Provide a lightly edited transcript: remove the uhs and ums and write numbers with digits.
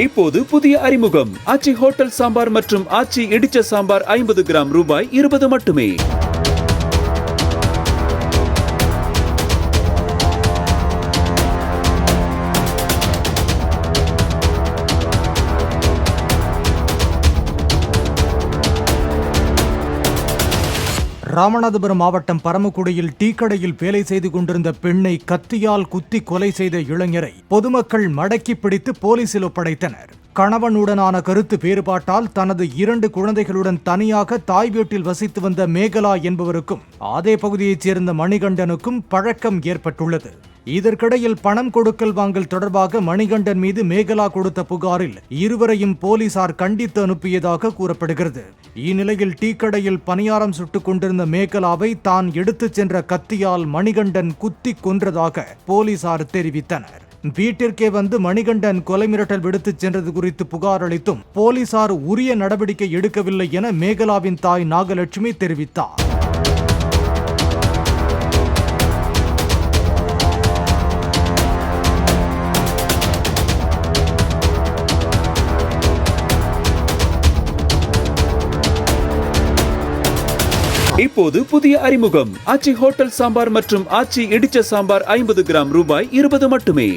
இப்போது புதிய அறிமுகம் ஆச்சி ஹோட்டல் சாம்பார் மற்றும் ஆச்சி இடிச்ச சாம்பார் 50 கிராம் ரூபாய் 20 மட்டுமே. ராமநாதபுரம் மாவட்டம் பரமக்குடியில் டீக்கடையில் வேலை செய்து கொண்டிருந்த பெண்ணை கத்தியால் குத்தி கொலை செய்த இளைஞரை பொதுமக்கள் மடக்கி பிடித்து போலீசில் ஒப்படைத்தனர். கணவனுடனான கருத்து வேறுபாட்டால் தனது 2 குழந்தைகளுடன் தனியாக தாய் வீட்டில் வசித்து வந்த மேகலா என்பவருக்கும் அதே பகுதியைச் சேர்ந்த மணிகண்டனுக்கும் பழக்கம் ஏற்பட்டுள்ளது. இதற்கிடையில் பணம் கொடுக்கல் வாங்கல் தொடர்பாக மணிகண்டன் மீது மேகலா கொடுத்த புகாரில் இருவரையும் போலீசார் கண்டித்து அனுப்பியதாக கூறப்படுகிறது. இந்நிலையில் டீக்கடையில் பணியாரம் சுட்டுக் கொண்டிருந்த மேகலாவை தான் எடுத்துச் சென்ற கத்தியால் மணிகண்டன் குத்தி கொன்றதாக போலீசார் தெரிவித்தனர். வீட்டிற்கே வந்து மணிகண்டன் கொலை மிரட்டல் விடுத்துச் சென்றது குறித்து புகார் அளித்தும் போலீசார் உரிய நடவடிக்கை எடுக்கவில்லை என மேகலாவின் தாய் நாகலட்சுமி தெரிவித்தார். இப்போது புதிய அறிமுகம் ஆச்சி ஹோட்டல் சாம்பார் மற்றும் ஆச்சி இடிச்ச சாம்பார் 50 கிராம் ரூபாய் 20 மட்டுமே.